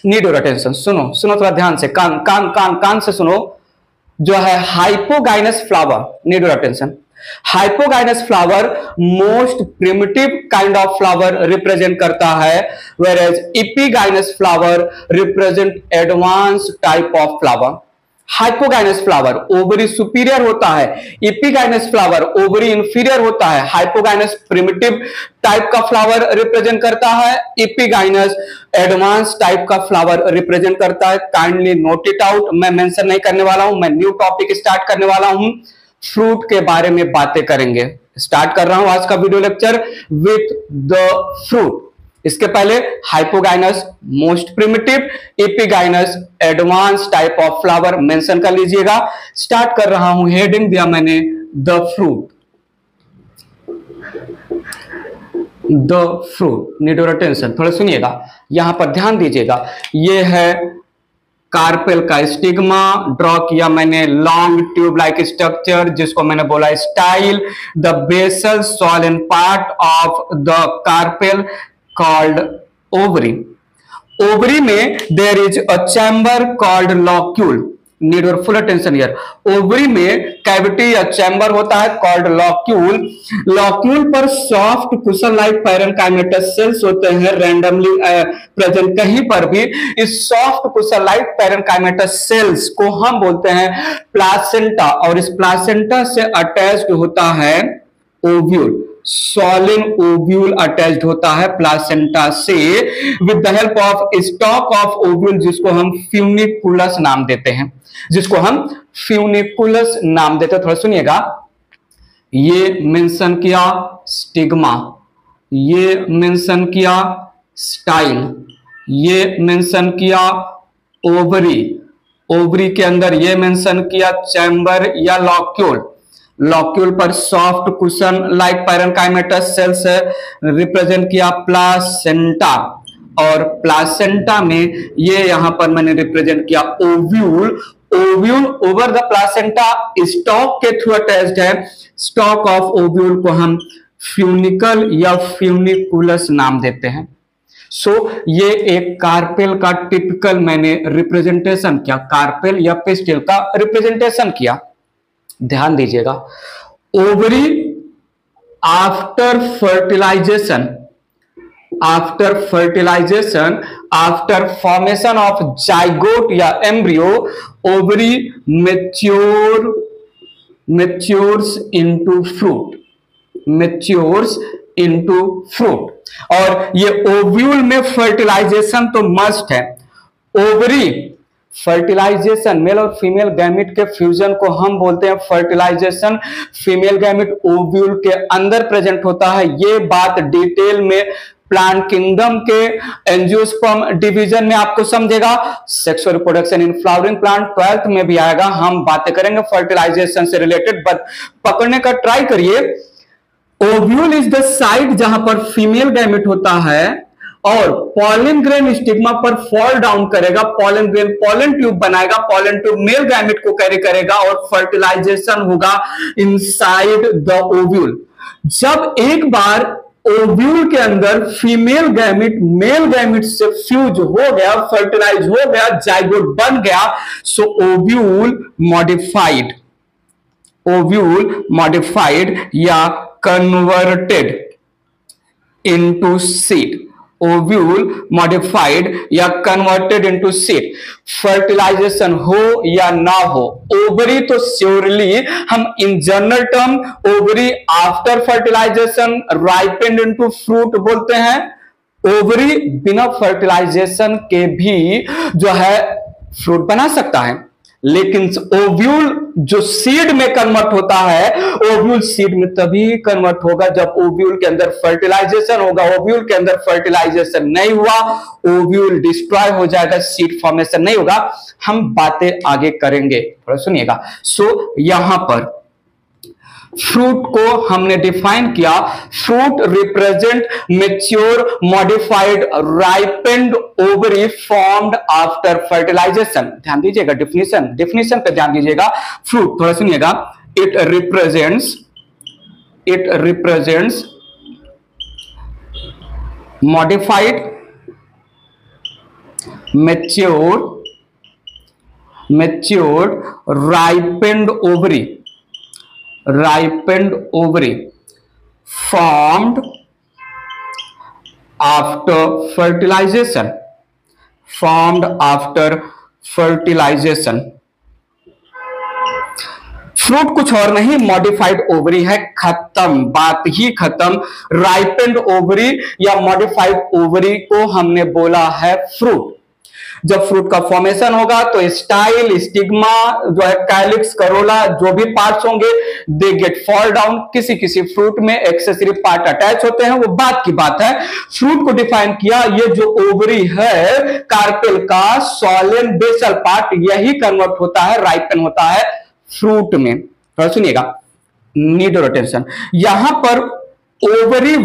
Need your attention. सुनो सुनो थोड़ा ध्यान से, कान कान कान कान से सुनो। जो है hypogynous flower, need your attention. Hypogynous flower most primitive kind of flower represent करता है, whereas epigynous flower represent advance type of flower. Hypogynous flower ovary superior होता है, इपिगाइनस फ्लावर ओवरी इंफीरियर होता है। हाइपोगाइनस प्रिमिटिव टाइप का flower represent करता है, epigynous advance type का फ्लावर रिप्रेजेंट करता है। Kindly note it out. मैं मेंशन नहीं करने वाला हूं, मैं न्यू टॉपिक स्टार्ट करने वाला हूं, फ्रूट के बारे में बातें करेंगे। स्टार्ट कर रहा हूं आज का video lecture with the fruit. इसके पहले hypogynous most primitive, epigynous advance type of flower mention कर लीजिएगा। स्टार्ट कर रहा हूं, हेडिंग दिया मैंने the fruit. The fruit, need your attention. थोड़ा सुनिएगा, यहां पर ध्यान दीजिएगा। ये है कार्पेल का स्टिग्मा, ड्रॉ किया मैंने लॉन्ग ट्यूब लाइक स्ट्रक्चर जिसको मैंने बोला style. The basal swollen part of the carpel called ovary. Ovary में there is a chamber called locule. Need your full attention here. Ovary में कैविटी या chamber होता है कॉल्ड लॉक्यूल। लॉक्यूल पर soft cushion like parenchymatous cells होते हैं, randomly present कहीं पर भी। इस soft cushion like parenchymatous cells को हम बोलते हैं प्लासेंटा, और इस प्लासेंटा से अटैच्ड होता है ओव्यूल। सॉलिन ओव्यूल अटैच्ड होता है प्लासेंटा से with the help of stock of ovule, जिसको हम फ्यूनिकुलस नाम देते हैं, जिसको हम फ्यूनिकुलस नाम देते हैं। थोड़ा सुनिएगा, ये मेंशन किया स्टिग्मा, ये मेंशन किया स्टाइल, ये मेंशन किया ओवरी, ओवरी के अंदर ये मेंशन किया चैम्बर या लॉक्यूल। लॉक्यूल पर soft cushion like parenchymatous cells represent किया प्लासेंटा, और प्लासेंटा में ये यहां पर मैंने रिप्रेजेंट किया ovule. Ovule over the placenta stalk के थ्रू अटैच्ड है। स्टॉक ऑफ ओव्यूल को हम फ्यूनिकल या फ्यूनिकुलस नाम देते हैं। सो ये एक कार्पेल का टिपिकल मैंने रिप्रेजेंटेशन किया, कार्पेल या पिस्टिल का रिप्रेजेंटेशन किया। ध्यान दीजिएगा, ovary after fertilization, after fertilization, after formation of zygote या embryo, ovary matures into fruit, matures into fruit. और ये ओव्यूल में फर्टिलाइजेशन तो मस्ट है। ओवरी फर्टिलाइजेशन, मेल और फीमेल गैमिट के फ्यूजन को हम बोलते हैं फर्टिलाइजेशन। फीमेल गैमिट ओव्यूल के अंदर प्रेजेंट होता है। ये बात डिटेल में प्लांट किंगडम के एंजियोस्पर्म डिवीजन में आपको समझेगा। Sexual reproduction in flowering plant 12th में भी आएगा, हम बातें करेंगे फर्टिलाइजेशन से रिलेटेड, बट पकड़ने का ट्राई करिए। ओव्यूल इज द साइट जहां पर फीमेल गैमिट होता है और पॉलन ग्रेन स्टिग्मा पर फॉल डाउन करेगा, पॉलन ग्रेन पॉलन ट्यूब बनाएगा, पॉलन ट्यूब मेल गैमेट को कैरी करेगा और फर्टिलाइजेशन होगा इनसाइड द ओव्यूल। जब एक बार ओव्यूल के अंदर फीमेल गैमेट मेल गैमेट से फ्यूज हो गया, फर्टिलाइज हो गया, जाइगोट बन गया, so ovule modified, ovule modified या converted into seed, ovule modified या कन्वर्टेड इनटू सीड। फर्टिलाइजेशन हो या ना हो, ओवरी तो श्योरली हम in general term ovary after fertilization ripened into fruit बोलते हैं। ओवरी बिना फर्टिलाइजेशन के भी जो है फ्रूट बना सकता है, लेकिन ओव्यूल जो सीड में कन्वर्ट होता है, ओव्यूल सीड में तभी कन्वर्ट होगा जब ओव्यूल के अंदर फर्टिलाइजेशन होगा। ओव्यूल के अंदर फर्टिलाइजेशन नहीं हुआ, ओव्यूल डिस्ट्रॉय हो जाएगा, सीड फॉर्मेशन नहीं होगा। हम बातें आगे करेंगे, थोड़ा सुनिएगा। सो यहां पर फ्रूट को हमने डिफाइन किया, fruit represent mature modified ripened ovary formed after fertilization. ध्यान दीजिएगा, डेफिनेशन पे ध्यान दीजिएगा। फ्रूट थोड़ा सुनिएगा, it represents matured ripened ovary formed after fertilization. Fruit कुछ और नहीं, मॉडिफाइड ओवरी है, खत्म, बात ही खत्म। राइपेंड ओवरी या मॉडिफाइड ओवरी को हमने बोला है फ्रूट। जब फ्रूट का फॉर्मेशन होगा तो स्टाइल, स्टिग्मा जो है, कैलिक्स, करोला, जो भी पार्ट्स होंगे दे गेट फॉल डाउन। किसी किसी फ्रूट में एक्सेसरी पार्ट अटैच होते हैं, वो बात की बात है। फ्रूट को डिफाइन किया, ये जो ओवरी है कार्पेल का सॉलेन बेसल पार्ट, यही कन्वर्ट होता है, राइपन होता है फ्रूट में। तो सुनिएगा, नीड और अटेंशन। यहां पर ovary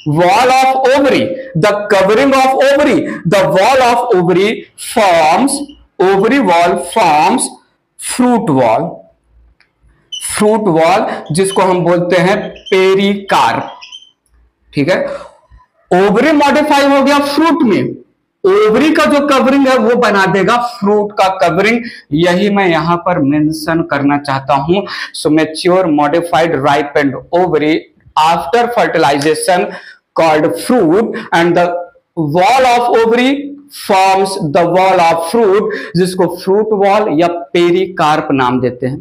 wall of ovary, the covering of ovary, the wall of ovary forms, ovary wall forms fruit wall, जिसको हम बोलते हैं पेरिकार्प। ठीक है, ओवरी मॉडिफाई हो गया फ्रूट में, ओवरी का जो कवरिंग है वो बना देगा फ्रूट का कवरिंग। यही मैं यहां पर मेंशन करना चाहता हूं। So mature modified ripened ovary after fertilization called fruit, and the wall of ovary forms the wall of fruit, जिसको फ्रूट वॉल या पेरिकार्प नाम देते हैं।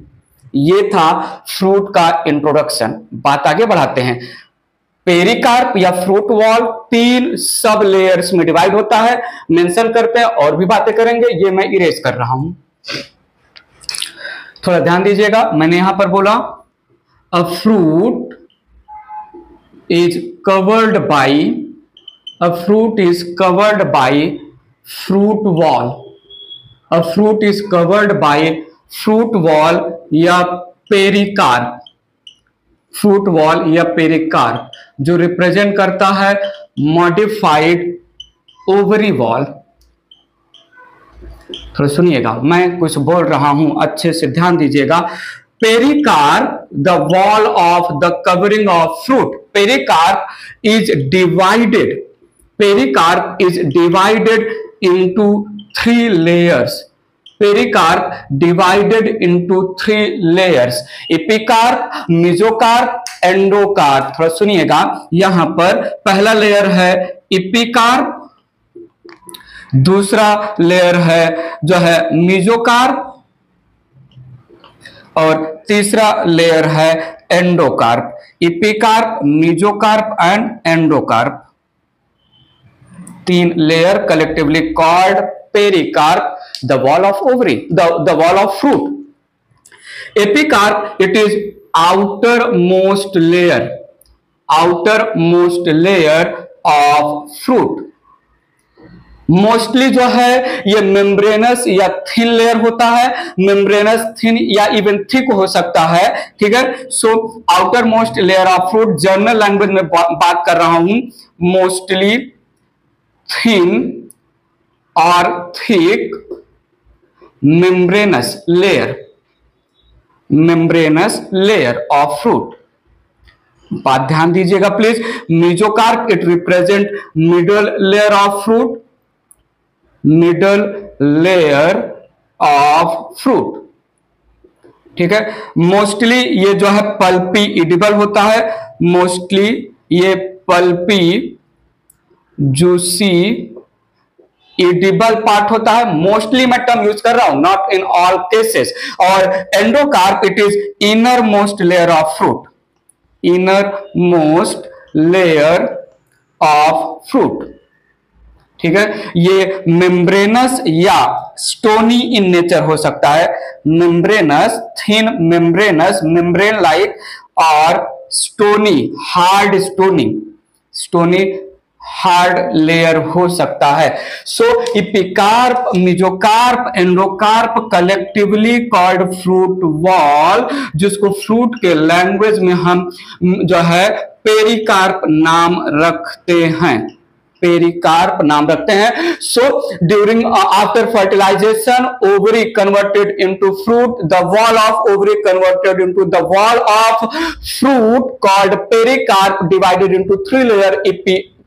ये था फ्रूट का इंट्रोडक्शन। बात आगे बढ़ाते हैं। पेरिकार्प या फ्रूट वॉल 3 सब लेयर्स में डिवाइड होता है, मेंशन करते हैं, और भी बातें करेंगे, ये मैं इरेज कर रहा हूं। थोड़ा ध्यान दीजिएगा, मैंने यहां पर बोला a fruit is covered by fruit wall. A fruit is covered by fruit wall या पेरिकार्प, जो रिप्रेजेंट करता है मॉडिफाइड ओवरी वॉल। थोड़ा सुनिएगा, मैं कुछ बोल रहा हूं, अच्छे से ध्यान दीजिएगा। Pericarp, the wall of the covering of fruit. Pericarp is divided into 3 layers. Pericarp divided into 3 layers. Epicarp, mesocarp, endocarp. थोड़ा सुनिएगा, यहां पर पहला लेयर है epicarp, दूसरा लेयर है जो है मेसोकार्प, और तीसरा लेयर है endocarp. Epicarp, mesocarp and endocarp, 3 layer collectively called pericarp, the wall of ovary, the wall of fruit. Epicarp, it is outer most layer of fruit. Mostly जो है ये मेम्ब्रेनस या थिन लेयर होता है, membranous, thin या even thick हो सकता है। ठीक है, so outer most layer of fruit, journal language में बात कर रहा हूं, मोस्टली थिन और thick membranes layer of fruit. बात ध्यान दीजिएगा please. Mesocarp, it represent middle layer of fruit, ठीक है। मोस्टली ये जो है पल्पी इडिबल होता है, मोस्टली ये पल्पी जूसी इडिबल पार्ट होता है। मोस्टली मैं टर्म यूज कर रहा हूं, नॉट इन ऑल केसेस। और endocarp, it is inner most layer of fruit, inner most layer of fruit. ठीक है, ये मेम्ब्रेनस या स्टोनी इन नेचर हो सकता है। Membranous, thin membranous, membrane like, और स्टोनी, स्टोनी हार्ड लेयर हो सकता है। So epicarp, mesocarp, endocarp collectively called fruit wall, जिसको फ्रूट के लैंग्वेज में हम जो है पेरिकार्प नाम रखते हैं, पेरिकार्प नाम रखते हैं। So during after fertilization, ovary converted into fruit, the wall of ovary converted into the wall of fruit called pericarp, divided into 3 layer,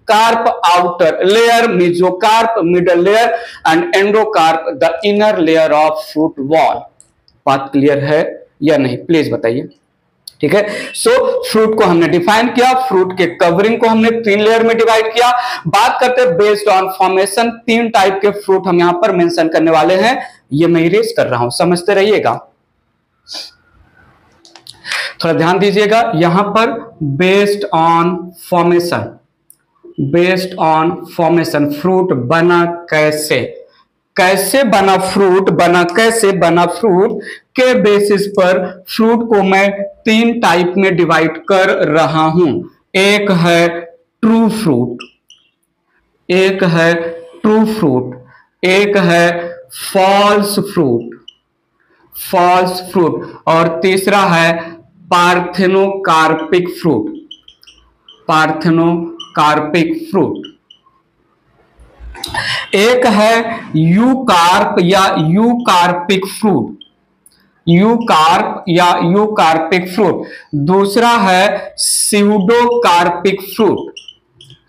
carp outer layer, mesocarp middle layer and endocarp the inner layer of fruit wall. बात clear है या नहीं, please बताइए। ठीक है, सो fruit को हमने define किया, फ्रूट के कवरिंग को हमने 3 लेयर में डिवाइड किया। बात करते हैं बेस्ड ऑन फॉर्मेशन, 3 टाइप के फ्रूट हम यहां पर मेंशन करने वाले हैं, ये मैं इरेज कर रहा हूं, समझते रहिएगा। थोड़ा ध्यान दीजिएगा यहां पर, based on formation, based on formation fruit बना कैसे, कैसे बना फ्रूट, बना कैसे, बना फ्रूट के बेसिस पर फ्रूट को मैं 3 टाइप में डिवाइड कर रहा हूं। एक है ट्रू फ्रूट, एक है ट्रू फ्रूट, एक है फॉल्स फ्रूट, फॉल्स फ्रूट, और तीसरा है पार्थेनोकार्पिक फ्रूट, पार्थेनोकार्पिक फ्रूट। एक है यूकार्प या यूकार्पिक फ्रूट, यूकार्प या यूकार्पिक फ्रूट। दूसरा है स्यूडोकार्पिक फ्रूट,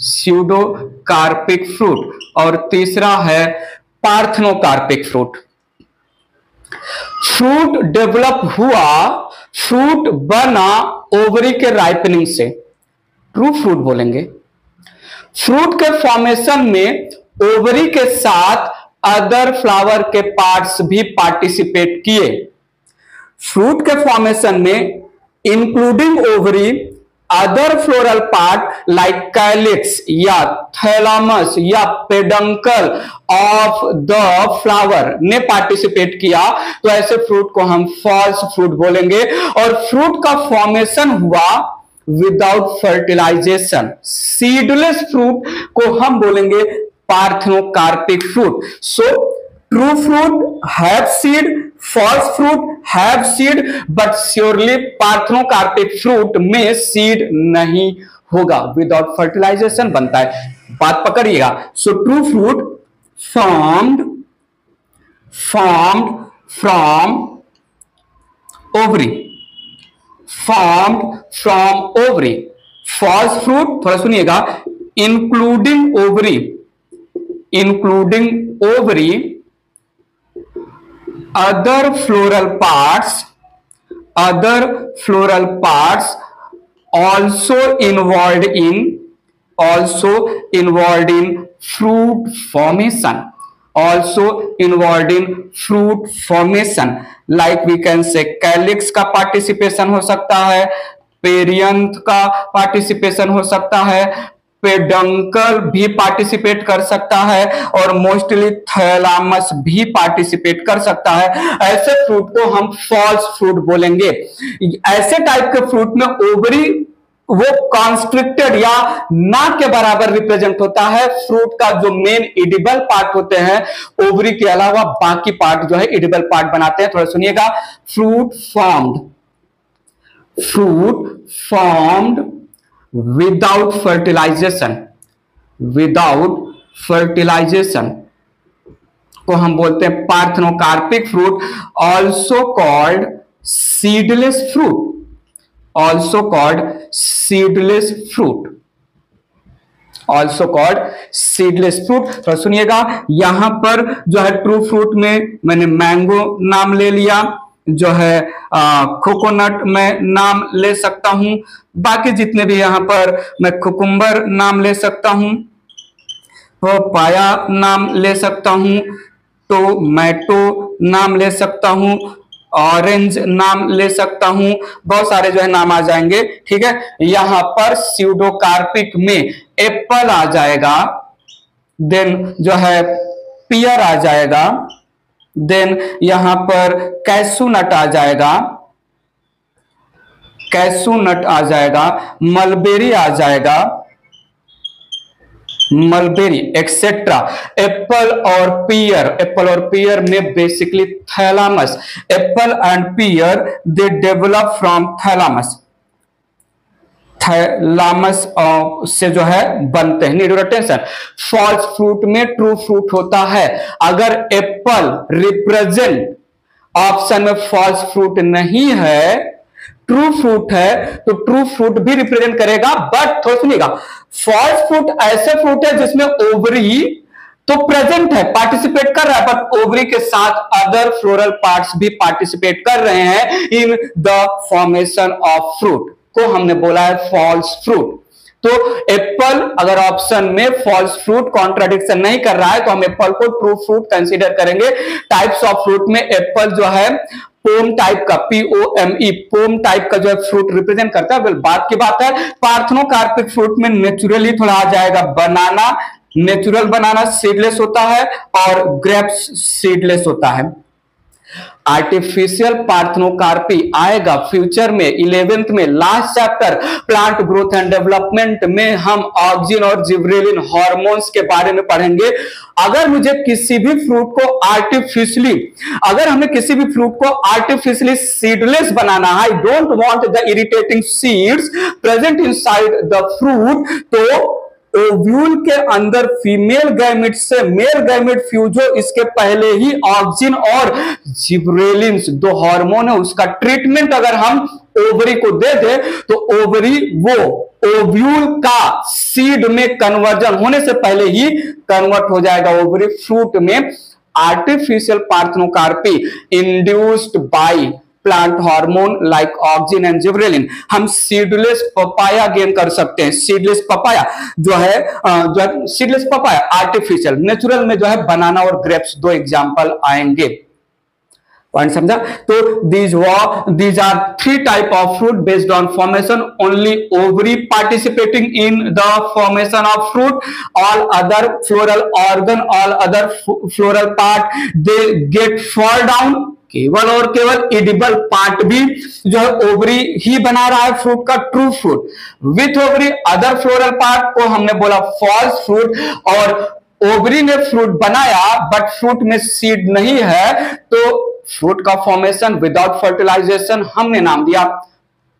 स्यूडोकार्पिक फ्रूट, और तीसरा है पार्थेनोकार्पिक फ्रूट। फ्रूट डेवलप हुआ, फ्रूट बना ओवरी के राइपनिंग से, ट्रू फ्रूट बोलेंगे। फ्रूट के फॉर्मेशन में ओवरी के साथ अदर फ्लावर के पार्ट्स भी पार्टिसिपेट किए। फ्रूट के फॉर्मेशन में including ovary other floral part like calyx या थैलामस या पेडंकल ऑफ द फ्लावर ने पार्टिसिपेट किया, तो ऐसे फ्रूट को हम फॉल्स फ्रूट बोलेंगे। और फ्रूट का फॉर्मेशन हुआ विदाउट फर्टिलाइजेशन, सीडलेस फ्रूट को हम बोलेंगे parthenocarpic fruit. So true fruit have seed, false fruit have seed, but surely parthenocarpic fruit में सीड नहीं होगा, विदाउट फर्टिलाइजेशन बनता है। बात पकड़िएगा। So true fruit formed from ovary, formed from ovary. false fruit थोड़ा सुनिएगा, including ovary, including ovary other floral parts, other floral parts also involved in fruit formation, also involved in fruit formation, like we can say calyx का participation हो सकता है, perianth का participation हो सकता है, पेडंकल भी पार्टिसिपेट कर सकता है, और मोस्टली थैलामस भी पार्टिसिपेट कर सकता है। ऐसे फ्रूट को हम फॉल्स फ्रूट बोलेंगे। ऐसे टाइप के फ्रूट में ओवरी वो कॉन्स्ट्रिक्टेड या ना के बराबर रिप्रेजेंट होता है। फ्रूट का जो मेन एडिबल पार्ट होते हैं, ओवरी के अलावा बाकी पार्ट जो है एडिबल पार्ट बनाते हैं। थोड़ा सुनिएगा, fruit formed without fertilization, without fertilization को हम बोलते हैं parthenocarpic fruit, also called seedless fruit, also called seedless fruit, also called seedless fruit। तो सुनिएगा, यहां पर जो है ट्रू फ्रूट में मैंने मैंगो नाम ले लिया, जो है कोकोनट में नाम ले सकता हूं, बाकी जितने भी यहां पर मैं कुकुम्बर नाम ले सकता हूं, पाया नाम ले सकता हूं, टोमेटो नाम ले सकता हूं, ऑरेंज नाम ले सकता हूं, बहुत सारे जो है नाम आ जाएंगे। ठीक है, यहां पर स्यूडोकार्पिक में एप्पल आ जाएगा, देन जो है पियर आ जाएगा, देन यहां पर कैसू नट आ जाएगा, कैसू नट आ जाएगा, मलबेरी आ जाएगा, मलबेरी एक्सेट्रा। एप्पल और पियर में basically thalamus, apple and pear they develop from thalamus, thalamus से जो है बनते हैं। Need tension. फॉल्स फ्रूट में ट्रू फ्रूट होता है। अगर एप्पल रिप्रेजेंट ऑप्शन में फॉल्स फ्रूट नहीं है, ट्रू फ्रूट है, तो ट्रू फ्रूट भी रिप्रेजेंट करेगा। बट थोड़ा सुनिएगा, फॉल्स फ्रूट ऐसे फ्रूट है जिसमें ओवरी तो प्रेजेंट है, पार्टिसिपेट कर रहा है, बट ओवरी के साथ अदर फ्लोरल पार्ट्स भी पार्टिसिपेट कर रहे हैं इन द फॉर्मेशन ऑफ फ्रूट, को हमने बोला है फॉल्स फ्रूट। तो एप्पल अगर ऑप्शन में फॉल्स फ्रूट कॉन्ट्राडिक्शन नहीं कर रहा है तो हम एप्पल को ट्रू फ्रूट कंसीडर करेंगे। टाइप्स ऑफ फ्रूट में एप्पल जो है पोम टाइप का, POME पोम टाइप का जो है फ्रूट रिप्रेजेंट करता है। बात की बात है पार्थेनोकार्पिक फ्रूट में नेचुरली थोड़ा आ जाएगा बनाना, नेचुरल बनाना सीडलेस होता है और ग्रेप्स सीडलेस होता है। आर्टिफिशियल पार्थेनोकार्पी आएगा फ्यूचर में 11th में last chapter plant growth and development में हम ऑक्सिन और जिब्रेलिन हार्मोन्स के बारे में पढ़ेंगे। अगर मुझे किसी भी फ्रूट को आर्टिफिशियली, अगर हमें किसी भी फ्रूट को आर्टिफिशियली सीडलेस बनाना है, I don't want the irritating seeds present inside the fruit, तो ओव्यूल के अंदर फीमेल गैमेट से मेल गैमेट फ्यूज हो, इसके पहले ही ऑक्सिन और जिब्रेलिन दो हार्मोन है, उसका ट्रीटमेंट अगर हम ओवरी को दे दे तो ओवरी वो ओव्यूल का सीड में कन्वर्जन होने से पहले ही कन्वर्ट हो जाएगा ओवरी फ्रूट में। Artificial parthenocarpy induced by plant hormone like auxin and gibberellin, हम सीडलेस पपाया गेन कर सकते हैं। सीडलेस पपाया जो है सीडलेस पपाया आर्टिफिशियल, नेचुरल में जो है बनाना और ग्रेप्स दो एग्जांपल आएंगे। पॉइंट समझा? तो these are three type of fruit based on formation, only ovary participating in the formation of fruit, all other floral organ, all other floral part they get fall down, केवल और केवल edible part भी जो है ovary ही बना रहा है fruit का true fruit, with ovary other floral part को हमने बोला फॉल्स फ्रूट। और ओवरी ने फ्रूट बनाया बट फ्रूट में सीड नहीं है, तो फ्रूट का फॉर्मेशन विदाउट फर्टिलाइजेशन हमने नाम दिया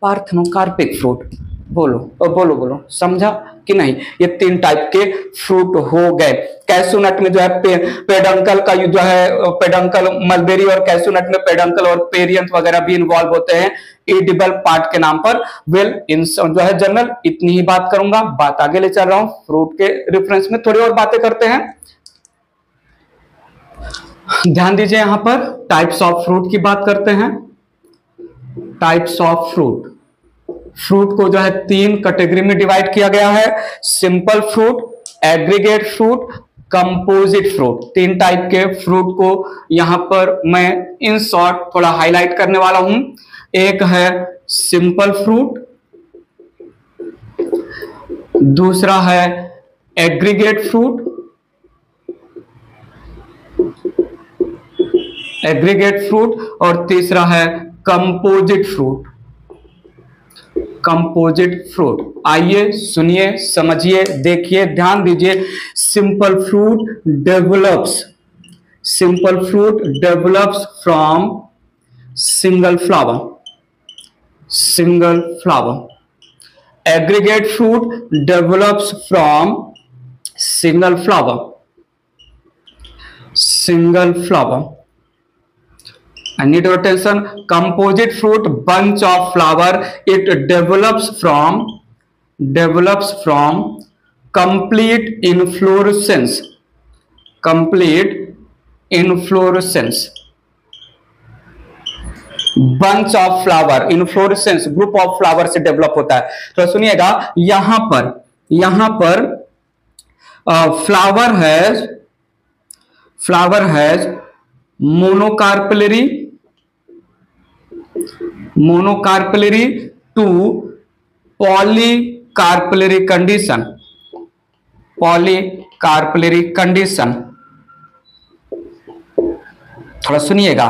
पार्थेनोकार्पिक फ्रूट। बोलो बोलो बोलो, समझा कि नहीं? ये तीन टाइप के फ्रूट हो गए। कैशू नट में जो है पेडंकल का जो है पेडंकल, मलबेरी और कैशू नट में पेडंकल और पेरियंथ वगैरह भी इन्वॉल्व होते हैं एडिबल पार्ट के नाम पर। वेल इन जो है जनरल इतनी ही बात करूंगा, बात आगे ले चल रहा हूं। फ्रूट के रेफरेंस में थोड़ी और बातें करते हैं। ध्यान दीजिए यहां पर टाइप्स ऑफ फ्रूट की बात करते हैं। टाइप्स ऑफ फ्रूट, फ्रूट को जो है तीन कैटेगरी में डिवाइड किया गया है, simple fruit, aggregate fruit, composite fruit. तीन टाइप के फ्रूट को यहां पर मैं इन शॉर्ट थोड़ा हाईलाइट करने वाला हूं। एक है सिंपल फ्रूट, दूसरा है एग्रीगेट फ्रूट, और तीसरा है कंपोजिट फ्रूट। कंपोजिट फ्रूट, आइए सुनिए, समझिए, देखिए, ध्यान दीजिए। Simple fruit develops from single flower. Aggregate fruit develops from single flower. I need your attention. Composite fruit, bunch of flower. It develops from complete inflorescence. Bunch of flower, inflorescence, group of flower से develop होता है। तो सुनिएगा यहां पर flower has monocarpillary to polycarpillary condition। थोड़ा सुनिएगा,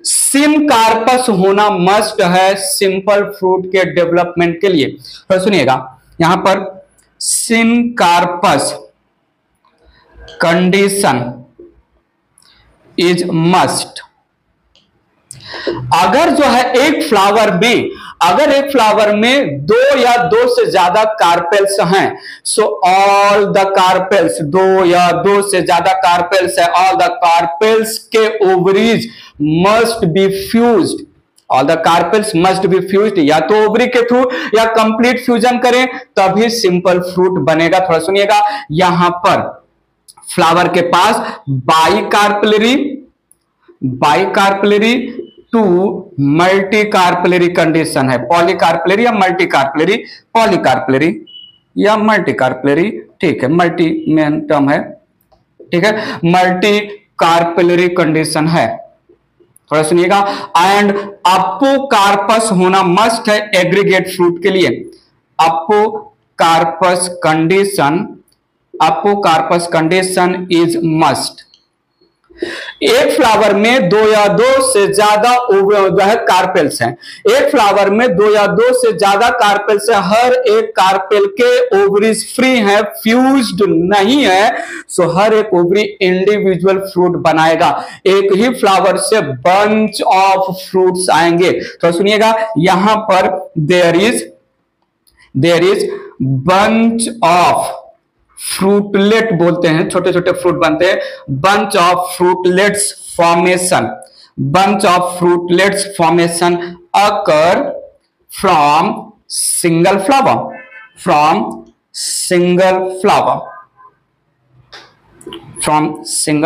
syncarpous होना मस्ट है सिंपल फ्रूट के डेवलपमेंट के लिए। थोड़ा सुनिएगा, यहां पर सिनकार्पस कंडीशन इज मस्ट। अगर जो है एक फ्लावर में दो या दो से ज्यादा कार्पेल्स हैं, सो ऑल द कार्पेल्स, दो या दो से ज्यादा कार्पेल्स है, ऑल द कार्पेल्स के ovaries must be fused. All the carpels must be fused, या तो ओवरी के थ्रू या कंप्लीट फ्यूजन करें तभी सिंपल फ्रूट बनेगा। थोड़ा सुनिएगा, यहां पर फ्लावर के पास बाइकार्पलरी टू मल्टीकार्पलरी कंडीशन है। पॉलीकार्पलरी या मल्टीकार्पलरी, पॉलीकार्पलरी या मल्टीकार्पलरी, ठीक है, मल्टी मेन टर्म है, ठीक है, मल्टीकार्पलरी कंडीशन है। थोड़ा सुनिएगा, एंड अपोकार्पस होना मस्ट है एग्रीगेट फ्रूट के लिए। अपोकार्पस कंडीशन इज मस्ट। एक फ्लावर में दो या दो से ज्यादा कार्पेल्स हैं। एक फ्लावर में दो या दो से ज्यादा कार्पेल्स है, हर एक कार्पेल के ओवरीज फ्री है, फ्यूज्ड नहीं है, सो हर एक ओवरी इंडिविजुअल फ्रूट बनाएगा। एक ही फ्लावर से बंच ऑफ फ्रूट्स आएंगे। तो सुनिएगा, यहां पर there is bunch of fruitlet बोलते हैं, छोटे छोटे फ्रूट बनते हैं, bunch of fruitlets formation occur from single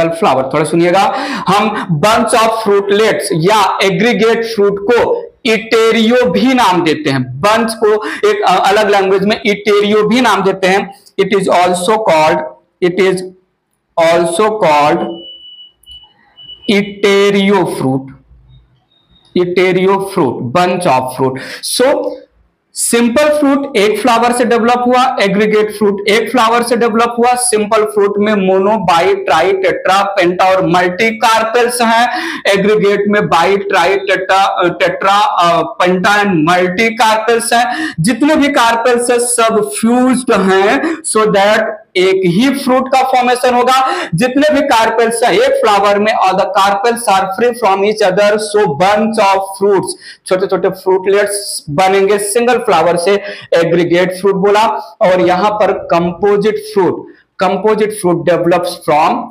flower. थोड़ा सुनिएगा, हम बंच ऑफ फ्रूटलेट्स या एग्रीगेट फ्रूट को इटेरियो भी नाम देते हैं। बंच को एक अलग लैंग्वेज में इटेरियो भी नाम देते हैं। It is also called etaerio fruit, bunch of fruit. So simple fruit एक फ्लावर से डेवलप हुआ, एग्रीगेट फ्रूट एक फ्लावर से डेवलप हुआ। सिंपल फ्रूट में mono, bi, tri, tetra, penta और मल्टी कार्पेल्स हैं। एग्रीगेट में bi, tri, tetra, penta and multi carpels हैं। जितने भी कार्पेल्स हैं सब फ्यूज्ड हैं, सो दैट एक ही फ्रूट का फॉर्मेशन होगा। जितने भी कार्पेल्स हैं एक फ्लावर में, all the carpels are free from each other, so bunch of fruits, छोटे छोटे फ्रूटलेट्स बनेंगे सिंगल फ्लावर से, एग्रीगेट फ्रूट बोला। और यहां पर composite fruit develops from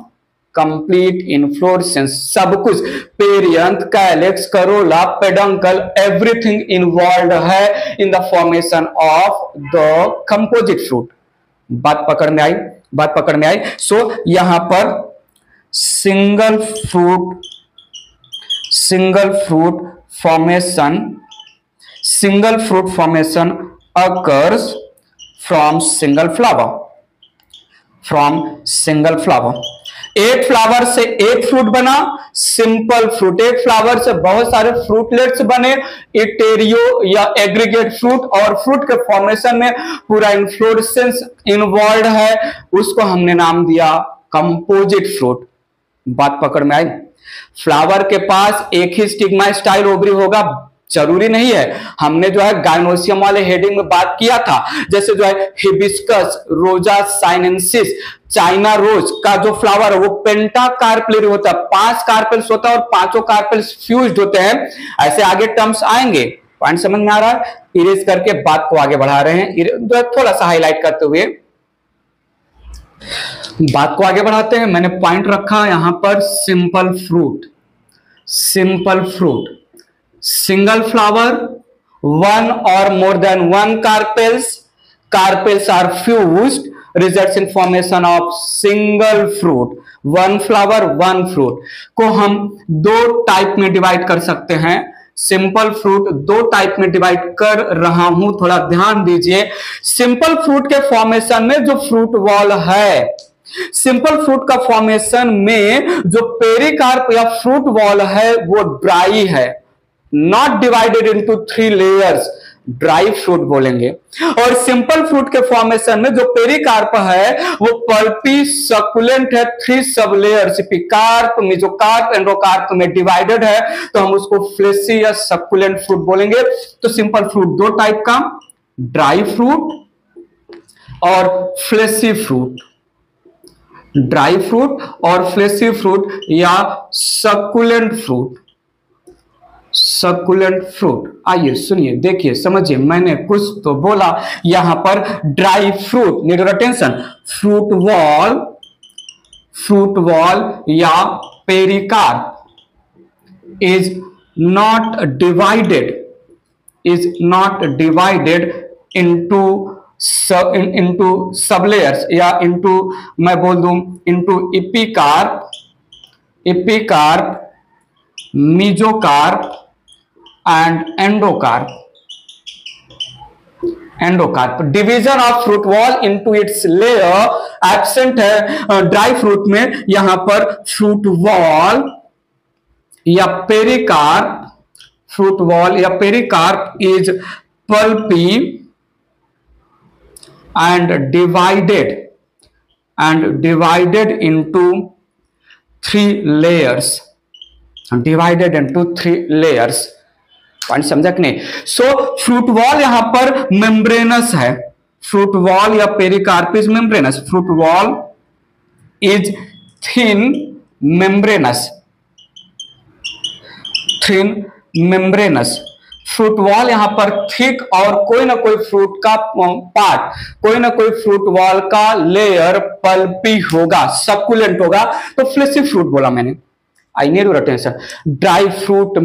complete inflorescence, सब कुछ, perianth, calyx, corolla, peduncle, everything involve है in the formation of the composite fruit. बात पकड़ में आई। सो यहां पर single fruit formation occurs from single flower. एक फ्लावर से एक फ्रूट बना, सिंपल फ्रूट। एक फ्लावर से बहुत सारे फ्रूटलेट्स बने, इटेरियो या एग्रीगेट फ्रूट। और फ्रूट के फॉर्मेशन में पूरा इन्फ्लोरेसेंस इन्वॉल्व है, उसको हमने नाम दिया कंपोजिट फ्रूट। बात पकड़ में आई। फ्लावर के पास एक ही स्टिग्मा स्टाइल ओवरी होगा जरूरी नहीं है। हमने जो है गायनोसियम वाले हेडिंग में बात किया था, जैसे जो है हिबिस्कस, रोजा साइनेंसिस, चाइना रोज का जो फ्लावर है वो पेंटाकार्पेलरी होता है, 5 कार्पेल्स होता है और पांचों कार्पेल्स फ्यूज्ड होते हैं। ऐसे आगे टर्म्स आएंगे। पॉइंट समझ में आ रहा है? इरेज करके बात को आगे बढ़ा रहे हैं, थोड़ा सा हाईलाइट करते हुए बात को आगे बढ़ाते हैं। मैंने पॉइंट रखा यहां पर simple fruit, single flower, one or more than one carpels are fused, results in formation of single fruit, one flower one fruit। को हम दो टाइप में डिवाइड कर सकते हैं। सिंपल फ्रूट दो टाइप में डिवाइड कर रहा हूं, थोड़ा ध्यान दीजिए। सिंपल फ्रूट के फॉर्मेशन में जो फ्रूट वॉल है, सिंपल फ्रूट का फॉर्मेशन में जो पेरिकार्प या फ्रूट वॉल है वो ड्राई है, not divided into 3 layers, dry fruit बोलेंगे। और सिंपल फ्रूट के फॉर्मेशन में जो पेरिकार्प है वो पल्पी सकुलेंट है, 3 सब लेयर्स, एपिकार्प, मेसोकार्प, एंडोकार्प में डिवाइडेड है, तो हम उसको फ्लेशी या सकुलेंट फ्रूट बोलेंगे। तो सिंपल फ्रूट दो टाइप का, ड्राई फ्रूट और फ्लेशी फ्रूट, ड्राई फ्रूट और फ्लेशी फ्रूट या सकुलेंट फ्रूट। आइए सुनिए, देखिए, समझिए, मैंने कुछ तो बोला। यहां पर dry fruit, need attention, fruit wall या pericarp is not divided, is not divided into into sub layers, या इंटू, मैं बोल दूं into epicarp, mesocarp and endocarp. Endocarp, division of fruit wall into its layer absent है dry fruit में। यहां पर fruit wall या पेरिकार्प, फ्रूट वॉल या pericarp is pulpy and divided into 3 layers, divided into 3 layers। Point समझा कि नहीं? सो fruit wall यहां पर मेम्ब्रेनस है, फ्रूट वॉल या pericarp is membranes, fruit wall is thin membranes, thin membranes. Fruit wall यहां पर थिक और कोई ना कोई फ्रूट का पार्ट, कोई ना कोई फ्रूट वॉल का लेयर पल्पी होगा, सकुलेंट होगा, तो फ्लेशी फ्रूट बोला मैंने। I need your attention. Dry fruit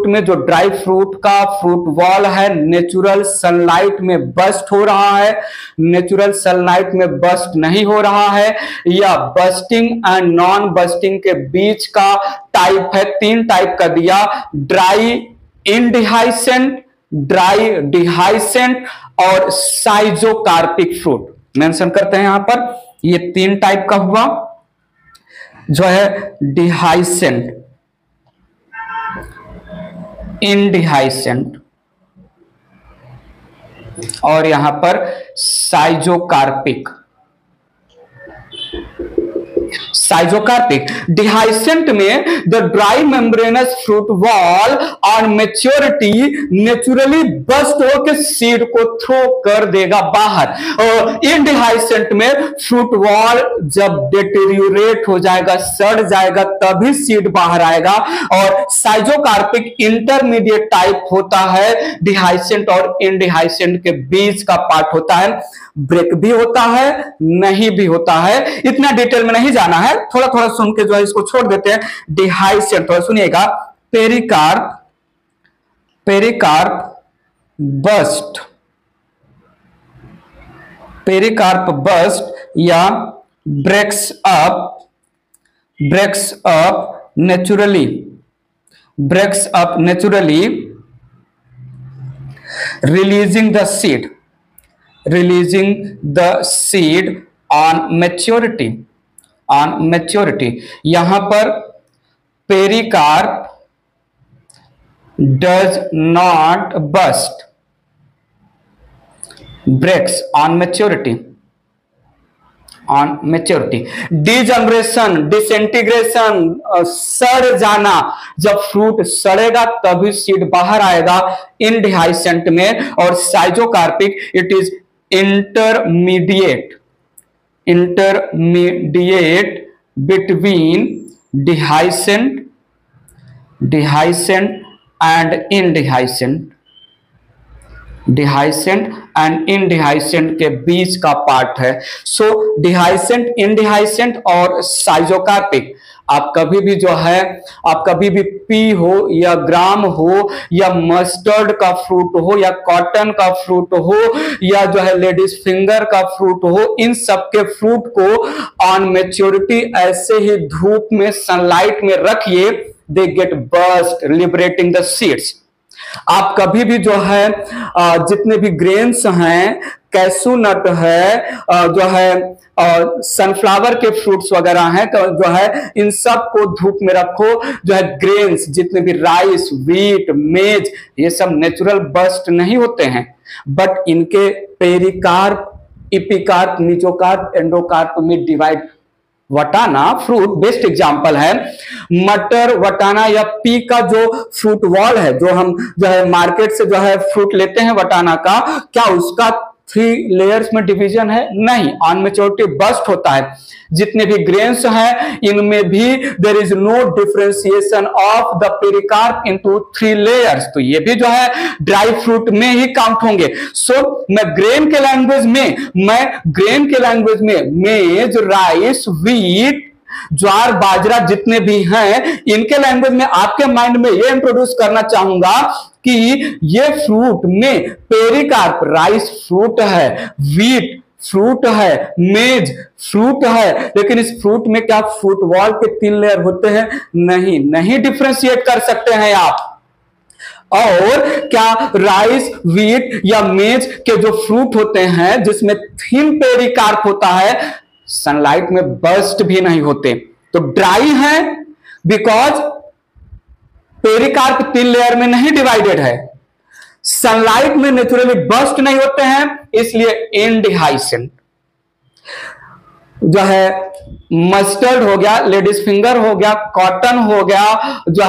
में जो ड्राई फ्रूट का फ्रूट वॉल है नेचुरल सनलाइट में बस्ट हो रहा है, नेचुरल सनलाइट में बस्ट नहीं हो रहा है, या बस्टिंग एंड नॉन बस्टिंग के बीच का टाइप है। 3 टाइप का दिया, ड्राई इनडिहाइसेंट, ड्राई डिहाइसेंट और साइजोकार्पिक फ्रूट मेंशन करते हैं यहां पर। ये 3 टाइप का हुआ, जो है डिहाइसेंट, इनडिहाइसेंट और यहां पर साइजोकार्पिक। साइजोकार्पिक, डिहाइसेंट में the dry membranous fruit wall on maturity naturally burst होकर सीड को थ्रो कर देगा बाहर, और इनडिहाइसेंट में फ्रूट वॉल जब डिटेरियोरेट हो जाएगा, सड़ जाएगा, तभी सीड बाहर आएगा। और साइजोकार्पिक इंटरमीडिएट टाइप होता है, डिहाइसेंट और इनडिहाइसेंट के बीच का पार्ट होता है, ब्रेक भी होता है, नहीं भी होता है। इतना डिटेल में नहीं जाना है, थोड़ा थोड़ा सुन के जो है इसको छोड़ देते हैं। डिहाइसेंट, थोड़ा सुनिएगा, पेरिकार्प बस्ट या breaks up naturally, releasing the seed on maturity, यहां पर pericarp does not burst, breaks on maturity, degeneration, disintegration, सड़ जाना, जब फ्रूट सड़ेगा तभी सीड बाहर आएगा इनडिहाइसेंट में। और schizocarpic it is intermediate between dehiscent and indehiscent, dehiscent and indehiscent के बीच का पार्ट है। सो डिहाइसेंट, इनडिहाइसेंट और साइजोकार्पिक। आप कभी भी जो है, आप कभी भी पी हो या ग्राम हो या मस्टर्ड का फ्रूट हो या कॉटन का फ्रूट हो या जो है लेडीज फिंगर का फ्रूट हो, इन सब के फ्रूट को ऑन मैच्योरिटी ऐसे ही धूप में, सनलाइट में रखिए, they get burst liberating the seeds. आप कभी भी जो है जितने भी ग्रेन्स हैं, कैसू नट है, जो है सनफ्लावर के फ्रूट्स वगैरह हैं, तो जो है इन सब को धूप में रखो। जो है ग्रेन्स जितने भी राइस, व्हीट, मेज, ये सब नेचुरल बस्ट नहीं होते हैं, बट इनके पेरिकार्प, इपिकार्प, मीजोकार्प, एंडोकार्प में डिवाइड। वटाना फ्रूट बेस्ट एग्जांपल है। मटर, वटाना या पी का जो फ्रूट वॉल है, जो हम जो है मार्केट से जो है फ्रूट लेते हैं वटाना का, क्या उसका 3 लेयर्स में डिवीजन है? नहीं, ऑन मैच्योरिटी बस्ट होता है। जितने भी ग्रेन्स हैं इनमें भी there is no differentiation of the pericarp into 3 layers. तो ये भी जो है ड्राई फ्रूट में ही काउंट होंगे। सो मैं ग्रेन के लैंग्वेज में मेज, राइस, व्हीट ज्वार बाजरा जितने भी हैं, इनके लैंग्वेज में आपके माइंड में ये इंट्रोड्यूस करना चाहूंगा कि ये फ्रूट में पेरिकार्प राइस फ्रूट है, व्हीट फ्रूट है, मेज फ्रूट है, लेकिन इस फ्रूट में क्या फुटबॉल के 3 लेयर होते हैं? नहीं डिफ्रेंशिएट कर सकते हैं आप। और क्या राइस, व्हीट या मेज के जो फ्रूट होते हैं जिसमें थिन पेरिकार्प होता है, सनलाइट में बर्स्ट भी नहीं होते, तो ड्राई है बिकॉज पेरिकार्प 3 लेयर में नहीं डिवाइडेड है, सनलाइट में नेचुरली बर्स्ट नहीं होते हैं, इसलिए इनडिहाइसेंट। जो है मस्टर्ड हो गया, लेडीज फिंगर हो गया, कॉटन हो गया, जो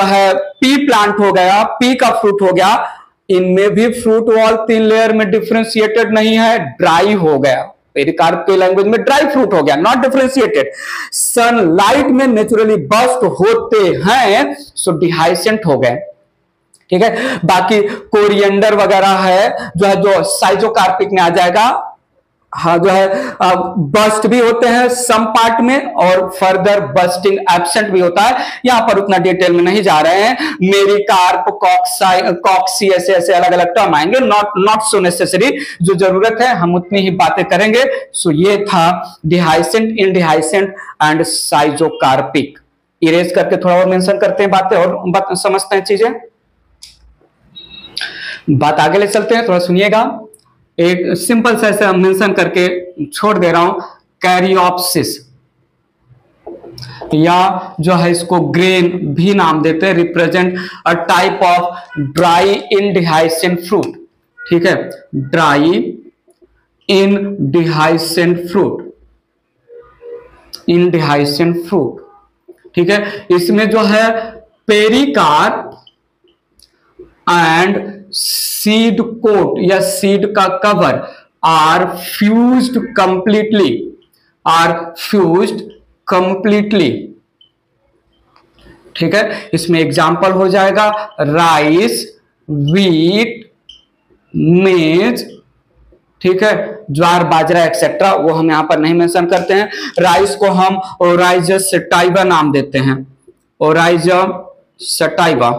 है पी प्लांट हो गया, पी का फ्रूट हो गया, इनमें भी फ्रूट वॉल 3 लेयर में डिफ्रेंशिएटेड नहीं है, ड्राई हो गया। पेरिकार्प के लैंग्वेज में ड्राई फ्रूट हो गया, नॉट डिफ्रेंशिएटेड। सनलाइट में नेचुरली बर्स्ट होते हैं, सो डिहाइसेंट हो गए। ठीक है, बाकी कोरिएंडर वगैरह है जो साइजोकार्पिक में आ जाएगा। हाँ, जो है बस्ट भी होते हैं सम पार्ट में, और फर्दर बस्टिंग एब्सेंट भी होता है। यहां पर उतना डिटेल में नहीं जा रहे हैं। मेरिकार्प, कॉक्सी, ऐसे अलग अलग टर्म आएंगे, नॉट सो नेसेसरी। जो जरूरत है हम उतनी ही बातें करेंगे। सो ये था डिहाइसेंट, इनडिहाइसेंट एंड साइजोकार्पिक। इरेज करके थोड़ा और मेंशन करते हैं बातें और समझते हैं चीजें। बात आगे ले चलते हैं, थोड़ा सुनिएगा। एक सिंपल सा ऐसे मेंशन करके छोड़ दे रहा हूं, कैरियोप्सिस, या जो है इसको ग्रेन भी नाम देते हैं, represent a type of dry indehiscent fruit. ठीक है, dry indehiscent fruit, indehiscent fruit. ठीक है, इसमें जो है पेरिकार्प एंड सीड कोट या सीड का कवर आर फ्यूज्ड कंप्लीटली। ठीक है, इसमें एग्जांपल हो जाएगा राइस, व्हीट, मेज। ठीक है, ज्वार बाजरा एक्सेट्रा, वो हम यहां पर नहीं मेंशन करते हैं। राइस को हम ओराइजस सटाइवा नाम देते हैं, ओराइजा सटाइवा।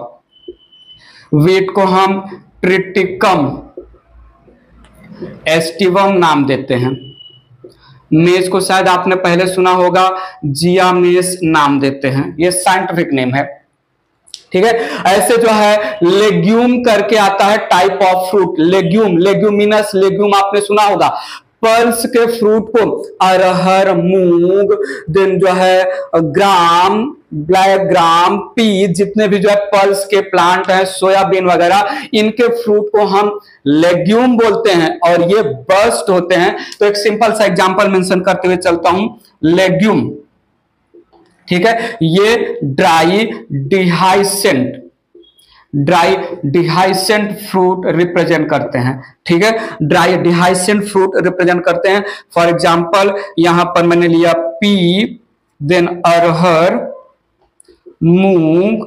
व्हीट को हम ट्रिटिकम एस्टिवम नाम देते हैं। मेज को शायद आपने पहले सुना होगा, जियामेस नाम देते हैं, ये साइंटिफिक नेम है। ठीक है, ऐसे जो है लेग्यूम करके आता है type of fruit, legume, leguminous legume आपने सुना होगा। पल्स के फ्रूट को अरहर, मूंग, देन जो है ग्राम, ब्लैक ग्राम, पीज, जितने भी जो है पल्स के प्लांट हैं, सोयाबीन वगैरह, इनके फ्रूट को हम लेग्यूम बोलते हैं और ये बर्स्ट होते हैं। तो एक सिंपल सा एग्जांपल मेंशन करते हुए चलता हूं, लेग्यूम। ठीक है, ये ड्राई डिहाइसेंट फ्रूट रिप्रेजेंट करते हैं। ठीक है, ड्राई डिहाइसेंट फ्रूट रिप्रेजेंट करते हैं। फॉर एग्जांपल यहां पर मैंने लिया पी, देन अरहर, मूंग,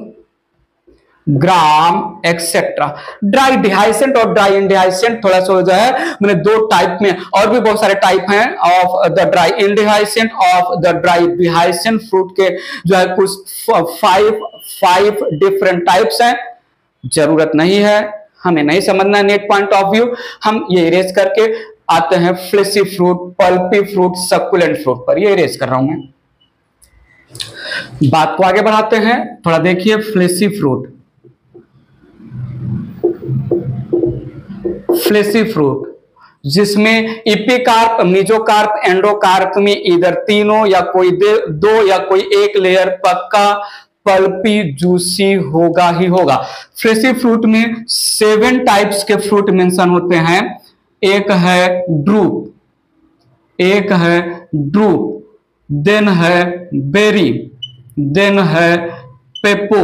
ग्राम एक्सेट्रा। ड्राई डिहाइसेंट और ड्राई इनडिहाइसेंट थोड़ा सा जो है मैंने 2 टाइप में, और भी बहुत सारे टाइप हैं of the dry indehiscent, of the dry dehiscent fruit के जो है कुछ 5 डिफरेंट टाइप्स हैं। जरूरत नहीं है, हमें नहीं समझना है नेट पॉइंट ऑफ व्यू। हम ये इरेज करके आते हैं fleshy fruit, pulpy fruit, succulent fruit पर। ये इरेज कर रहा हूं मैं। बात को आगे बढ़ाते हैं, थोड़ा देखिए फ्लेसी फ्रूट। फ्लेसी फ्रूट जिसमें इपिकार्प, मेजोकार्प, एंडोकार्प में इधर तीनों या कोई 2 या कोई 1 लेयर पक्का पल्पी जूसी होगा ही होगा। फ्लेसी फ्रूट में 7 टाइप्स के फ्रूट मेंशन होते हैं। एक है ड्रूप, देन है बेरी, देन है पेपो,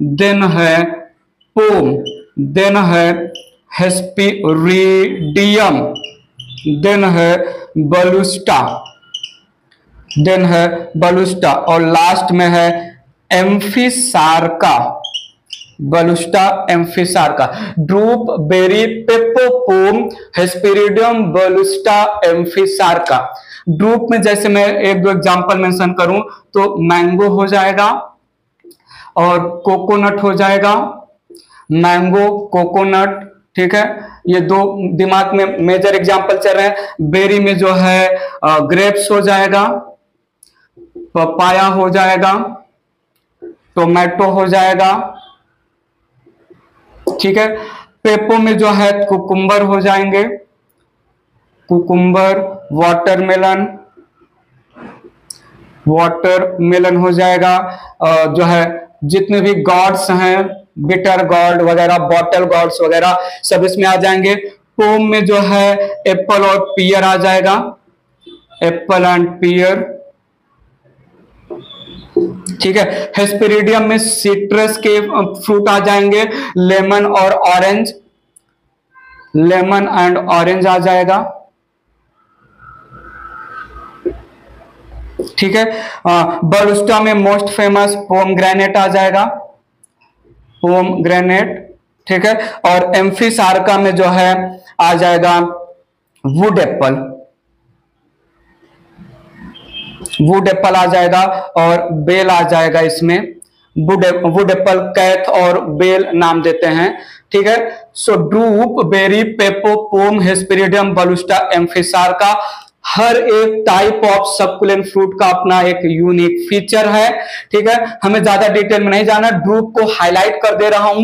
देन है पोम, देन है हेस्पिरिडियम, देन है बलुस्टा, और लास्ट में है एम्फिसार्का, बलुस्टा एम्फिसार्का। Drupe, berry, पेपो, pome, हेस्पिरिडियम, बलुस्टा एम्फिसार्का। ड्रूप में जैसे मैं एक दो एग्जांपल मेंशन करूं तो मैंगो हो जाएगा और कोकोनट हो जाएगा, मैंगो कोकोनट, ठीक है। ये दो दिमाग में मेजर एग्जांपल चल रहे हैं। बेरी में जो है ग्रेप्स हो जाएगा, पपाया हो जाएगा, टोमेटो हो जाएगा, ठीक है। पेपो में जो है कुकुम्बर हो जाएंगे, कुकुम्बर, वाटरमेलन, वाटरमेलन हो जाएगा। जो है जितने भी गॉड्स हैं, बिटर गॉड वगैरह, बॉटल गॉड्स वगैरह, सब इसमें आ जाएंगे। पोम में जो है एप्पल और पियर आ जाएगा, एप्पल एंड पियर, ठीक है। हेस्पेरिडियम में सिट्रस के फ्रूट आ जाएंगे, लेमन और ऑरेंज, लेमन एंड ऑरेंज आ जाएगा, ठीक है। बलुस्टा में मोस्ट फेमस पोमग्रेनेट आ जाएगा, पोमग्रेनेट, ठीक है। और एम्फिसार्का में जो है आ जाएगा वुड एप्पल, वुड एप्पल आ जाएगा और बेल आ जाएगा। इसमें वुड एप्पल कैथ और बेल नाम देते हैं, ठीक है। सो ड्रूप, बेरी, पेपो, पोम, हेस्पेरिडियम, बलुस्टा, एम्फिसार्का, हर एक टाइप ऑफ सक्कुलेंट फ्रूट का अपना एक यूनिक फीचर है, ठीक है। हमें ज्यादा डिटेल में नहीं जाना, ड्रूप को हाईलाइट कर दे रहा हूं।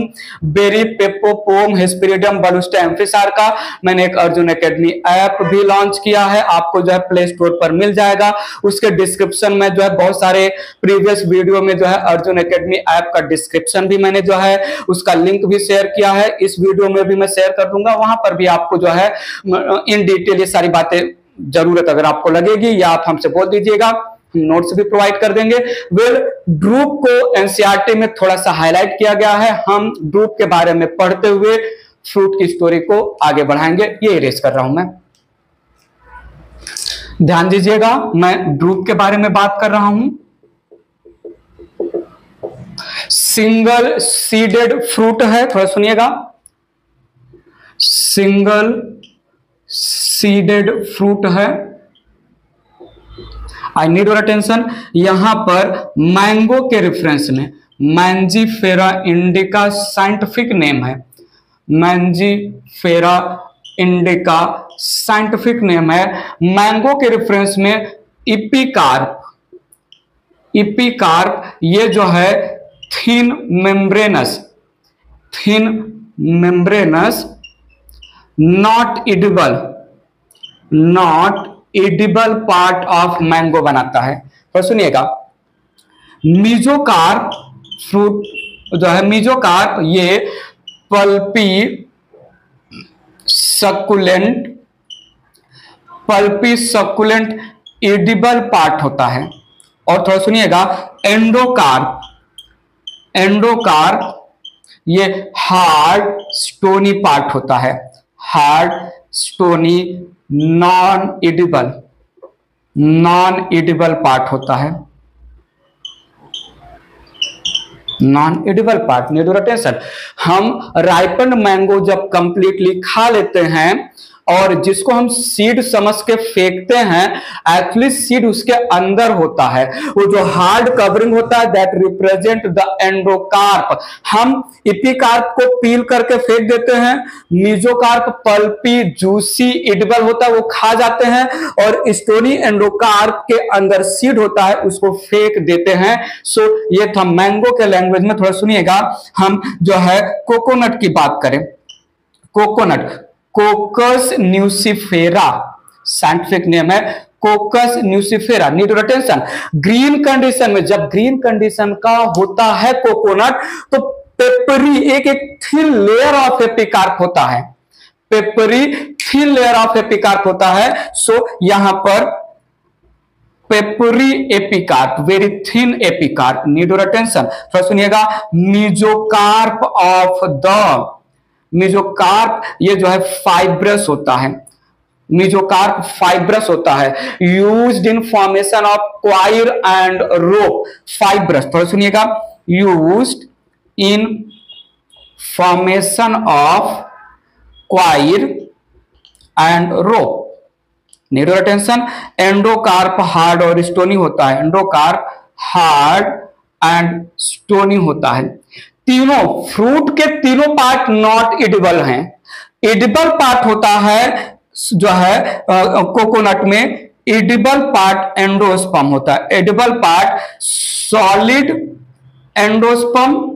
Berry, पेपो, pome, हेस्पेरिडियम, बलुस्टा, एम्फिसार्का। मैंने एक अर्जुन एकेडमी ऐप भी लॉन्च किया है, आपको जो है प्ले स्टोर पर मिल जाएगा। उसके डिस्क्रिप्शन में जो है बहुत सारे प्रीवियस वीडियो में जो है अर्जुन एकेडमी ऐप का डिस्क्रिप्शन भी मैंने जो है उसका लिंक भी शेयर किया है, इस वीडियो में भी मैं शेयर कर दूंगा। वहां पर भी आपको जो है इन डिटेल ये सारी बातें जरूरत अगर आपको लगेगी या आप हमसे बोल दीजिएगा, हम नोट्स भी प्रोवाइड कर देंगे। वेल, ड्रूप को एनसीईआरटी में थोड़ा सा हाईलाइट किया गया है, हम ड्रूप के बारे में पढ़ते हुए फ्रूट की स्टोरी को आगे बढ़ाएंगे। ये इरेज कर रहा हूं मैं, ध्यान दीजिएगा, मैं ड्रूप के बारे में बात कर रहा हूं। सिंगल सीडेड फ्रूट है, थोड़ा सुनिएगा, सिंगल सीडेड फ्रूट है। I need your attention. यहां पर मैंगो के रेफरेंस में मैंजीफेरा इंडिका साइंटिफिक नेम है, मैंजीफेरा इंडिका साइंटिफिक नेम है। मैंगो के रेफरेंस में इपिकार्प, इपिकार्प ये जो है thin membranes, thin membranes, not edible, not edible part of mango बनाता है। तो सुनिएगा, मीजोकार्प फ्रूट जो है, मीजोकार्प ये पल्पी सक्कुलेंट, पल्पी सक्कुलेंट एडिबल पार्ट होता है। और थोड़ा सुनिएगा, एंडोकार्प, एंडोकार्प ये हार्ड स्टोनी पार्ट होता है, hard stony non edible, non edible part होता है, non edible part. Need your attention. हम राइपन मैंगो जब कंप्लीटली खा लेते हैं और जिसको हम सीड समझ के फेंकते हैं, एक्चुअली सीड उसके अंदर होता है, वो जो हार्ड कवरिंग होता है दैट रिप्रेजेंट द एंडोकार्प। हम इपिकार्प को पील करके फेंक देते हैं, मीजोकार्प पल्पी जूसी एडिबल होता है, वो खा जाते हैं, और स्टोनी एंडोकार्प के अंदर सीड होता है, उसको फेंक देते हैं। सो ये था मैंगो के लैंग्वेज में। थोड़ा सुनिएगा, हम जो है कोकोनट की बात करें, coconut, Cocos nucifera scientific name है, Cocos nucifera. Need your attention. Green condition में, जब ग्रीन कंडीशन का होता है कोकोनट, तो पेपरी एक एक थिन लेयर ऑफ एपिकार्प होता है, peppery thin layer of epicarp होता है। सो यहां पर peppery epicarp, very thin epicarp. Need your attention. थोड़ा सुनिएगा, मीजोकार्प ऑफ द, मीजोकार्प ये जो है फाइब्रस होता है, मीजोकार्प फाइब्रस होता है, used in formation of coir and rope. Fibrous, थोड़ा सुनिएगा, used in formation of coir and rope. Need your attention. Endocarp hard और स्टोनी होता है, एंडोकार्प हार्ड एंड स्टोनी होता है। तीनों फ्रूट के तीनों पार्ट नॉट एडिबल हैं। एडिबल पार्ट होता है जो है कोकोनट में, एडिबल पार्ट एंडोस्पर्म होता है। Edible part solid endosperm,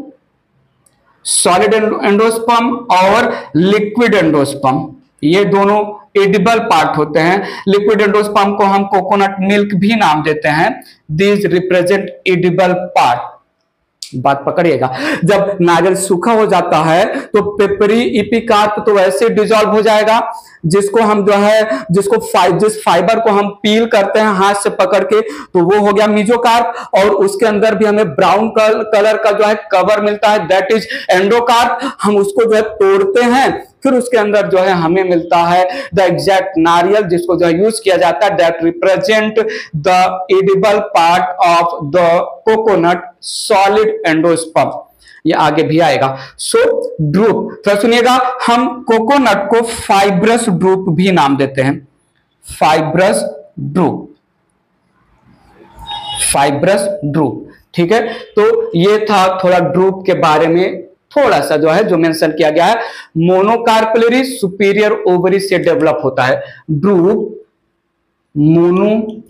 solid endosperm और लिक्विड एंडोस्पर्म, ये दोनों एडिबल पार्ट होते हैं। लिक्विड एंडोस्पर्म को हम कोकोनट मिल्क भी नाम देते हैं। These represent edible part. बात पकड़िएगा, जब नारियल सूखा हो जाता है तो पेपरी इपिकार्प तो वैसे डिजॉल्व हो जाएगा, जिसको हम जो है जिस फाइबर को हम पील करते हैं हाथ से पकड़ के, तो वो हो गया मीजोकार्प। और उसके अंदर भी हमें ब्राउन कलर का जो है कवर मिलता है, दैट इज एंडोकार्प। हम उसको जो है तोड़ते हैं, फिर उसके अंदर जो है हमें मिलता है द एग्जैक्ट नारियल, जिसको जो है यूज किया जाता है, that represent the edible part of the coconut solid endosperm. ये आगे भी आएगा। सो ड्रूप, तो सुनिएगा, हम कोकोनट को फाइब्रस ड्रूप भी नाम देते हैं, फाइब्रस ड्रूप, फाइब्रस ड्रूप। ठीक है, तो ये था थोड़ा ड्रूप के बारे में, थोड़ा सा जो है जो मेंशन किया गया है। मोनोकार्पेलरी सुपीरियर ओवरी से डेवलप होता है drupe. Mono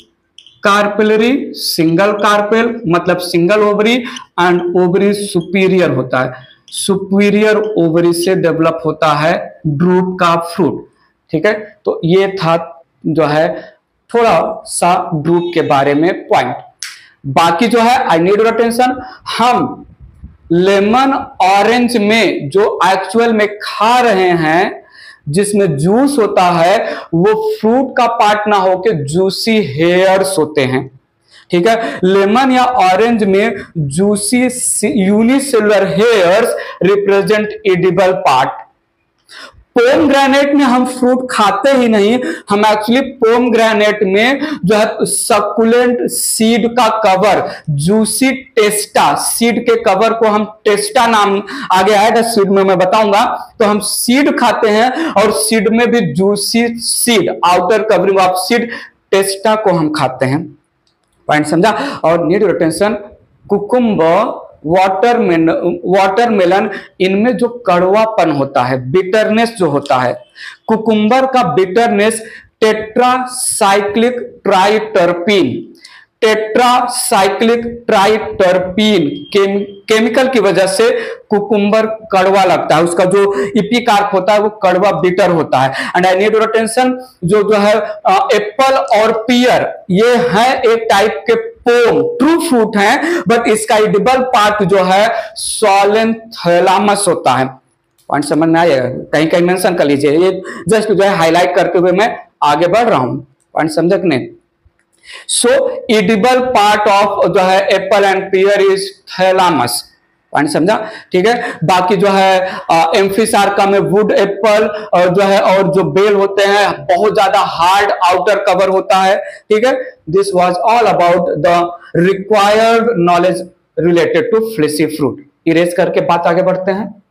carpellary, single carpel मतलब single ovary, and ovary superior होता है, सुपीरियर ओवरी से डेवलप होता है ड्रूप का फ्रूट। ठीक है, तो ये था जो है थोड़ा सा ड्रूप के बारे में पॉइंट। बाकी जो है आई नीड योर अटेंशन, हम लेमन ऑरेंज में जो एक्चुअल में खा रहे हैं, जिसमें जूस होता है, वो फ्रूट का पार्ट ना होके जूसी हेयर्स होते हैं। ठीक है, लेमन या ऑरेंज में juicy unicellular hairs represent edible part. Pomegranate में हम फ्रूट खाते ही नहीं, हम एक्चुअली पोमग्रेनेट में जो है सक्कुलेंट सीड का कवर, जूसी टेस्टा, सीड के कवर को हम टेस्टा नाम आगे आएगा सीड में मैं बताऊंगा। तो हम सीड खाते हैं और सीड में भी juicy seed, outer covering of seed, testa को हम खाते हैं। पॉइंट समझा? और need your attention, cucumber, watermelon, इनमें जो कड़वापन होता है, बिटरनेस जो होता है, कुकुम्बर का बिटरनेस टेट्रासाइक्लिक ट्राइटर्पीन, टेट्रासाइक्लिक ट्राइटर्पीन केमिकल की वजह से कुकुम्बर कड़वा लगता है। उसका जो इपिकार्प होता है वो कड़वा बिटर होता है। And I need your attention, जो है एप्पल और पियर, ये है एक टाइप के पोम, ट्रू फ्रूट है, बट इसका एडिबल पार्ट जो है सोलेंथैलामस होता है। पॉइंट समझ में आएगा? कहीं कहीं मेंशन कर लीजिए, ये जस्ट जो है हाईलाइट करते हुए मैं आगे बढ़ रहा हूं। पॉइंट समझे कि नहीं? सो एडिबल पार्ट ऑफ जो है apple and pear is thalamus. Point समझा? ठीक है, बाकी जो है एम्फिसार्का में वुड एप्पल और जो है और जो बेल होते हैं बहुत ज्यादा हार्ड आउटर कवर होता है। ठीक है, this was all about the required knowledge related to fleshy fruit. Erase करके बात आगे बढ़ते हैं।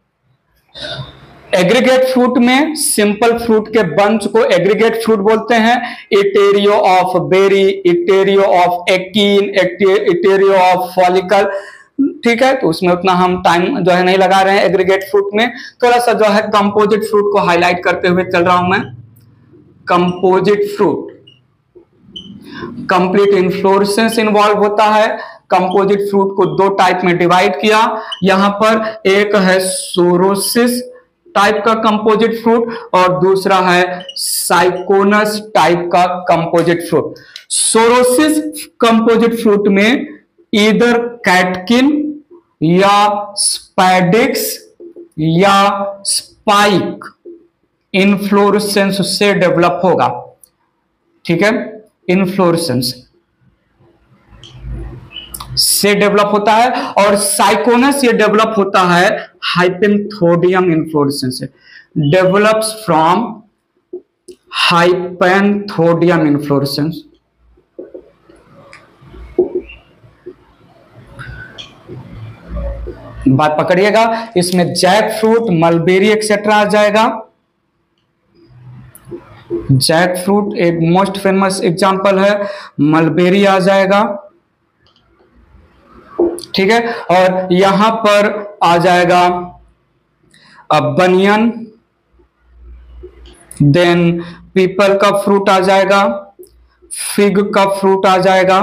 एग्रीगेट फ्रूट में सिंपल फ्रूट के बंच को एग्रीगेट फ्रूट बोलते हैं। Etaerio of berry, etaerio of achene, etaerio of follicle. ठीक है, तो उसमें उतना हम टाइम जो है नहीं लगा रहे हैं। एग्रीगेट फ्रूट में थोड़ा सा जो है कंपोजिट फ्रूट को हाईलाइट करते हुए चल रहा हूं मैं। Composite fruit, complete inflorescence involve होता है। कंपोजिट फ्रूट को दो टाइप में डिवाइड किया। यहां पर एक है सोरोसिस टाइप का कंपोजिट फ्रूट और दूसरा है साइकोनस टाइप का composite fruit. Sorosis composite fruit में इधर कैटकिन या स्पैडिक्स या स्पाइक इन्फ्लोरेसेंस से डेवलप होगा। ठीक है, इन्फ्लोरेसेंस से डेवलप होता है। और साइकोनस ये डेवलप होता है हाइपेंथोडियम इन्फ्लोरेसेंस से, डेवलप्स फ्रॉम हाइपेंथोडियम इन्फ्लोरेसेंस। बात पकड़िएगा, इसमें जैक फ्रूट, मलबेरी एक्सेट्रा आ जाएगा। जैक फ्रूट एक मोस्ट फेमस एग्जांपल है, मलबेरी आ जाएगा, ठीक है। और यहां पर आ जाएगा बनियन, देन पीपल का फ्रूट आ जाएगा, फिग का फ्रूट आ जाएगा,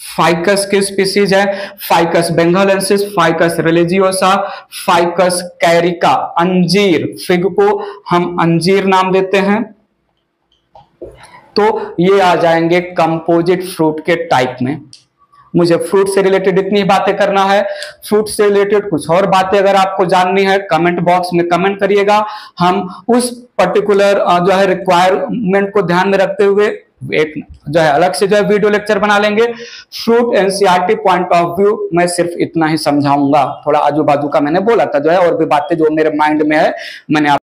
फाइकस की स्पीसीज है, ficus benghalensis, ficus religiosa, ficus Carica, अंजीर, फिग को हम अंजीर नाम देते हैं। तो ये आ जाएंगे कंपोजिट फ्रूट के टाइप में। मुझे फ्रूट से रिलेटेड इतनी बातें करना है। फ्रूट से रिलेटेड कुछ और बातें अगर आपको जाननी है कमेंट बॉक्स में कमेंट करिएगा, हम उस पर्टिकुलर जो है रिक्वायरमेंट को ध्यान में रखते हुए एक जो है अलग से जो है वीडियो लेक्चर बना लेंगे। Fruit NCERT point of view मैं सिर्फ इतना ही समझाऊंगा, थोड़ा आजू बाजू का मैंने बोला था जो है, और भी बातें जो मेरे माइंड में है मैंने